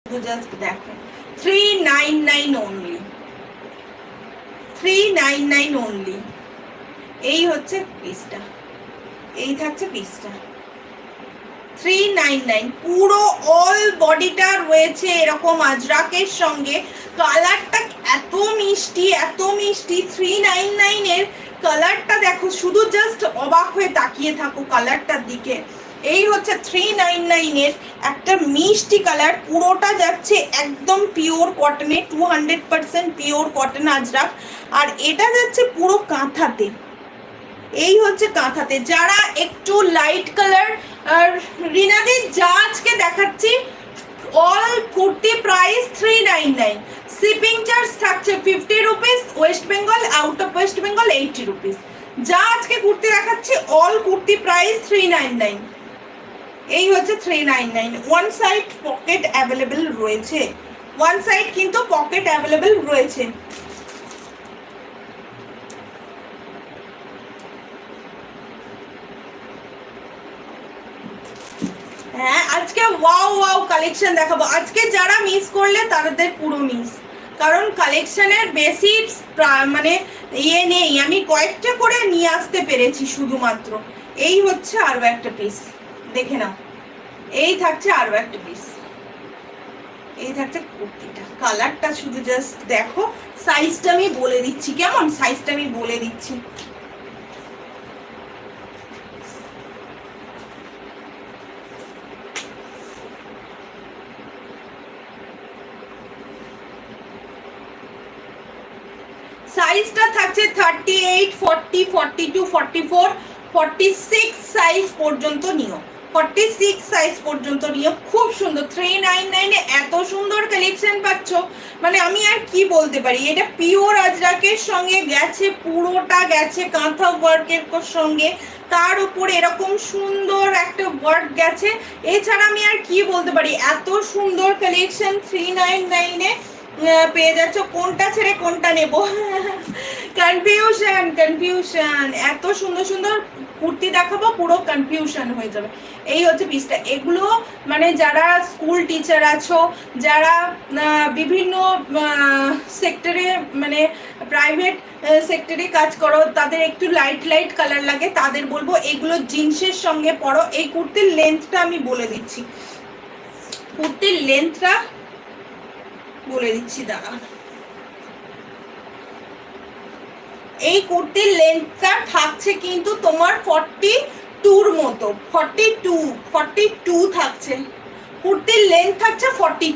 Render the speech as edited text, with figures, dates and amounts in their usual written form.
Just দেখো 399 only, 399 only. এই হচ্ছে পিসটা, এই থাকছে পিসটা 399। পুরো অল বডিটা রয়েছে এরকম আজরাকের সঙ্গে। কালারটা এত মিষ্টি, এত মিষ্টি। 399 এর কালারটা দেখো, শুধু জাস্ট অবাক হয়ে তাকিয়ে থাকো কালারটার দিকে। এই হচ্ছে 399 এর একটা মিষ্টি কালার। পুরোটা যাচ্ছে একদম পিওর কটনে, 200% পিওর কটন আজরাক। আর এটা যাচ্ছে পুরো কাঁথাতে। এই হচ্ছে কাঁথাতে। যারা একটু লাইট কালার, আর রিনাদি যা আজকে দেখাচ্ছি all kurti price 399। Shipping charge থাকছে 50 rupees, West Bengal, out of West Bengal 80 rupees. যা আজকে কুর্তি দেখাচ্ছি অল কুর্তি প্রাইস 399। এই হচ্ছে 399। ওয়ান সাইড পকেট অ্যাভেলেবেল রয়েছে, ওয়ান সাইড কিন্তু পকেট অ্যাভেলেবেল রয়েছে। হ্যাঁ, আজকে ওয়াও ওয়াও কালেকশন দেখাবো। আজকে যারা মিস করলে তাদের পুরো মিস, কারণ কালেকশনের বেশি মানে ইয়ে নেই। আমি কয়েকটা করে নিয়ে আসতে পেরেছি শুধুমাত্র। এই হচ্ছে আরো একটা পিস, দেখে নাও। এই থাকছে আরো একটা পিস, এই থাকছে কুর্তিটা। কালারটা শুধু জাস্ট দেখো। সাইজটা আমি বলে দিচ্ছি, কেমন সাইজটা আমি বলে দিচ্ছি। সাইজটা থাকছে 38, 40, 42, 44, 46 সাইজ পর্যন্ত নিও। 46 সাইজ পর্যন্ত নিও। খুব সুন্দর। 399 এ এত সুন্দর কালেকশন পাচ্ছ, মানে আমি আর কি বলতে পারি। এটা পিওর আজরাকের সঙ্গে গেছে, পুরোটা গেছে কাঁথা ওয়ার্কের সঙ্গে, তার উপরে এরকম সুন্দর একটা ওয়ার্ক গেছে। এছাড়া আমি আর কি বলতে পারি, এত সুন্দর কালেকশন 399 এ পেয়ে যাচ্ছ। কোনটা ছেড়ে কোনটা নেব কনফিউশন, কনফিউশন। এত সুন্দর সুন্দর কুর্তি দেখাবো, পুরো কনফিউশন হয়ে যাবে। এই হচ্ছে পিসটা। এগুলো মানে যারা স্কুল টিচার আছো, যারা বিভিন্ন সেক্টরে মানে প্রাইভেট সেক্টরে কাজ করো, তাদের একটু লাইট লাইট কালার লাগে, তাদের বলবো এগুলো জিন্সের সঙ্গে পরো। এই কুর্তির লেন্থটা আমি বলে দিচ্ছি, কুর্তির লেন্থটা বলে দিচ্ছি, দাঁড়া। এই কুর্তির লেন্থটা থাকছে কিন্তু তোমার 42 মতো, 42 থাকছে। কুর্তির লেন্থ থাকছে 42।